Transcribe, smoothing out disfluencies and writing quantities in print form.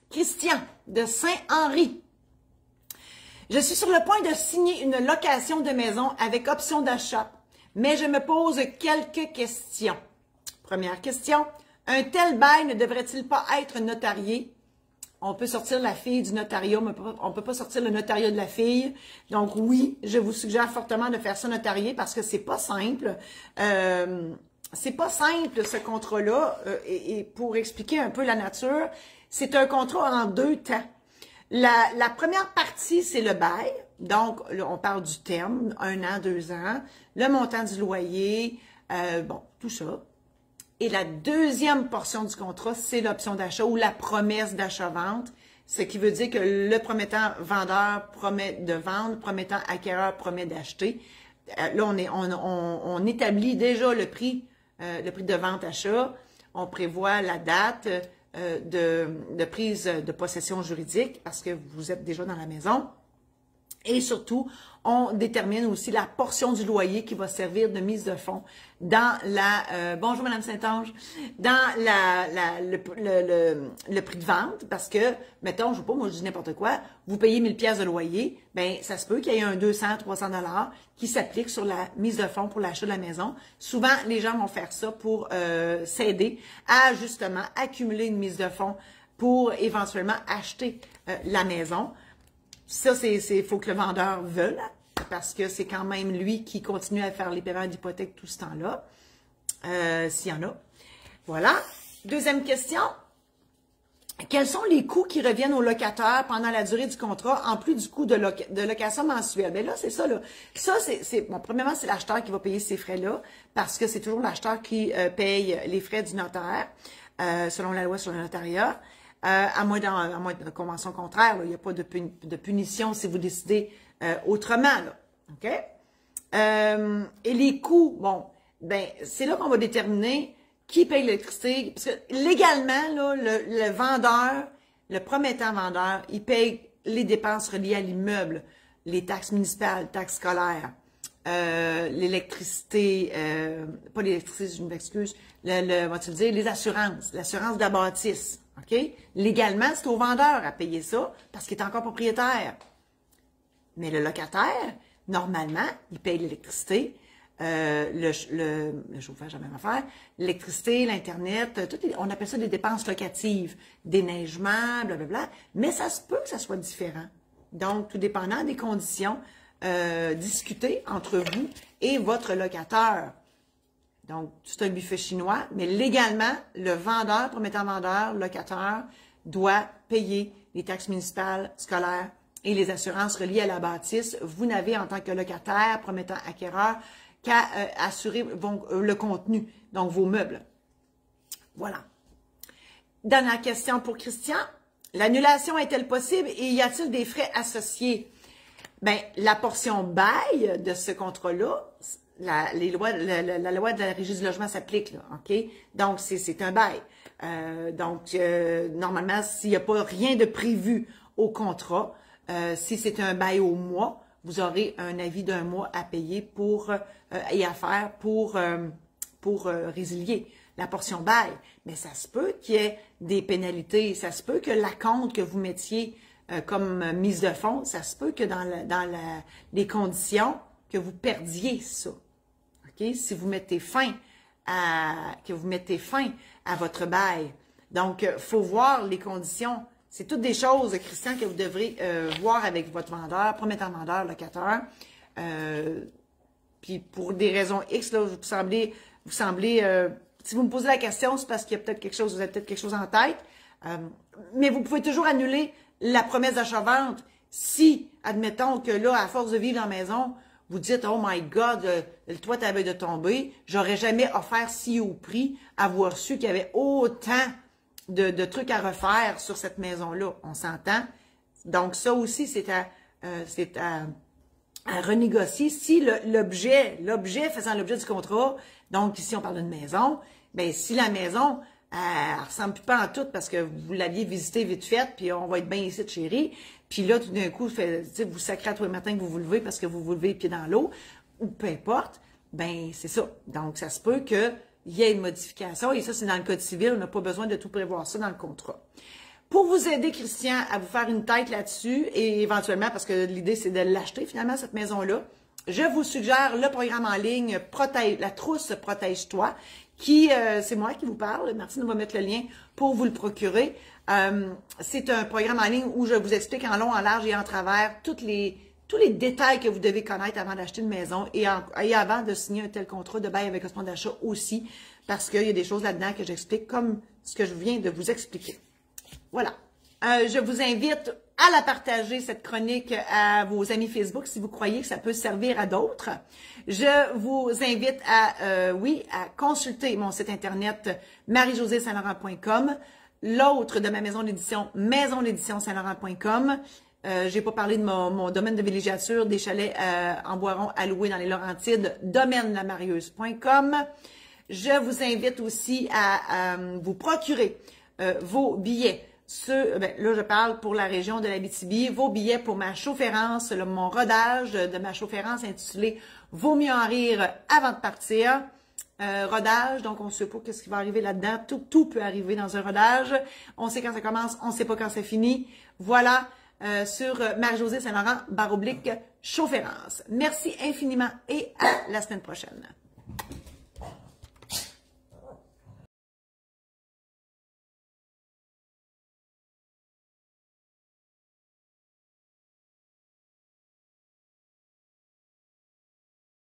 Christian de Saint-Henri. Je suis sur le point de signer une location de maison avec option d'achat, mais je me pose quelques questions. Première question, un tel bail ne devrait-il pas être notarié? On peut sortir la fille du notariat, mais on ne peut pas sortir le notariat de la fille. Donc oui, je vous suggère fortement de faire ça notarié parce que c'est pas simple. C'est pas simple ce contrat-là. Et pour expliquer un peu la nature, c'est un contrat en 2 temps. La première partie, c'est le bail. Donc, là, on parle du terme, 1 an, 2 ans, le montant du loyer, bon, tout ça. Et la deuxième portion du contrat, c'est l'option d'achat ou la promesse d'achat-vente, ce qui veut dire que le promettant vendeur promet de vendre, promettant acquéreur promet d'acheter. Là, on établit déjà le prix de vente-achat, on prévoit la date de prise de possession juridique parce que vous êtes déjà dans la maison. Et surtout, on détermine aussi la portion du loyer qui va servir de mise de fonds dans la... bonjour Madame Saint-Ange. Dans le prix de vente, parce que, mettons, je sais pas, moi je dis n'importe quoi, vous payez 1000 pièces de loyer, ben ça se peut qu'il y ait un 200, 300 $ qui s'applique sur la mise de fonds pour l'achat de la maison. Souvent, les gens vont faire ça pour s'aider à justement accumuler une mise de fonds pour éventuellement acheter la maison. Ça, c'est faut que le vendeur veuille, parce que c'est quand même lui qui continue à faire les paiements d'hypothèque tout ce temps-là, s'il y en a. Voilà. Deuxième question. Quels sont les coûts qui reviennent au locataire pendant la durée du contrat, en plus du coût de location mensuelle? Bien là, c'est ça, là. Ça, bon, premièrement, c'est l'acheteur qui va payer ces frais-là, parce que c'est toujours l'acheteur qui paye les frais du notaire, selon la loi sur le notariat. À moins de convention contraire, il n'y a pas de punition si vous décidez autrement. Là. OK? Et les coûts, bon, ben c'est là qu'on va déterminer qui paye l'électricité. Parce que légalement, là, le vendeur, le promettant vendeur, il paye les dépenses reliées à l'immeuble, les taxes municipales, taxes scolaires, l'électricité, pas l'électricité, je m'excuse, va-t-il dire, les assurances, l'assurance de la bâtisse. OK? Légalement, c'est au vendeur à payer ça parce qu'il est encore propriétaire. Mais le locataire, normalement, il paye l'électricité, le chauffage, la même affaire, l'électricité, l'Internet, on appelle ça des dépenses locatives, déneigement, blablabla. Mais ça se peut que ça soit différent. Donc, tout dépendant des conditions, discutez entre vous et votre locataire. Donc, c'est un buffet chinois, mais légalement, le vendeur, promettant vendeur, locataire, doit payer les taxes municipales, scolaires et les assurances reliées à la bâtisse. Vous n'avez, en tant que locataire, promettant acquéreur, qu'à assurer le contenu, donc vos meubles. Voilà. Dernière question pour Christian. L'annulation est-elle possible et y a-t-il des frais associés? Bien, la portion bail de ce contrat-là, la loi de la Régie du logement s'applique, là, OK? Donc, c'est un bail. Normalement, s'il n'y a pas rien de prévu au contrat, si c'est un bail au mois, vous aurez un avis d'1 mois à payer et à faire pour résilier la portion bail. Mais ça se peut qu'il y ait des pénalités, ça se peut que l'acompte que vous mettiez comme mise de fonds, ça se peut que dans les conditions, que vous perdiez ça. OK? Si vous mettez fin à votre bail. Donc, il faut voir les conditions. C'est toutes des choses, Christian, que vous devrez voir avec votre vendeur, promettant vendeur, locataire. Puis pour des raisons X, là, vous semblez si vous me posez la question, c'est parce qu'il y a peut-être quelque chose, vous avez peut-être quelque chose en tête. Mais vous pouvez toujours annuler la promesse d'achat-vente si, admettons que là, à force de vivre dans la maison, vous dites, oh my God, le toit avait de tomber, j'aurais jamais offert si haut prix, avoir su qu'il y avait autant de trucs à refaire sur cette maison-là. On s'entend? Donc, ça aussi, c'est à renégocier si l'objet faisant l'objet du contrat, donc ici, on parle d'une maison, bien, si la maison, elle ressemble plus pas en tout parce que vous l'aviez visité vite fait, puis on va être bien ici de chérie, puis là, tout d'un coup, vous sacrez à tous les matins que vous vous levez parce que vous vous levez les pieds dans l'eau, ou peu importe, ben c'est ça. Donc, ça se peut qu'il y ait une modification, et ça, c'est dans le Code civil, on n'a pas besoin de tout prévoir ça dans le contrat. Pour vous aider, Christian, à vous faire une tête là-dessus, et éventuellement, parce que l'idée, c'est de l'acheter finalement, cette maison-là, je vous suggère le programme en ligne La trousse Protège-toi, qui, c'est moi qui vous parle. Martine va mettre le lien pour vous le procurer. C'est un programme en ligne où je vous explique en long, en large et en travers tous les détails que vous devez connaître avant d'acheter une maison et avant de signer un tel contrat de bail avec option d'achat aussi, parce qu'il y a des choses là-dedans que j'explique comme ce que je viens de vous expliquer. Voilà. Je vous invite à la partager, cette chronique, à vos amis Facebook si vous croyez que ça peut servir à d'autres. Je vous invite à consulter mon site internet marie-josée-saint-laurent.com, l'autre de ma maison d'édition, maison-d'édition-saint-laurent.com. J'ai pas parlé de mon domaine de villégiature, des chalets en Boiron à louer dans les Laurentides, domaine-lamarieuse.com. Je vous invite aussi à vous procurer vos billets. Là, je parle pour la région de l'Abitibi, vos billets pour ma chaufférence, mon rodage de ma chaufférence intitulée « Vaut mieux en rire avant de partir ». Rodage, donc on ne sait pas qu'est-ce qui va arriver là-dedans. Tout peut arriver dans un rodage. On sait quand ça commence, on ne sait pas quand ça finit. Voilà, sur Marie-Josée Saint-Laurent, /chaufférence. Merci infiniment et à la semaine prochaine.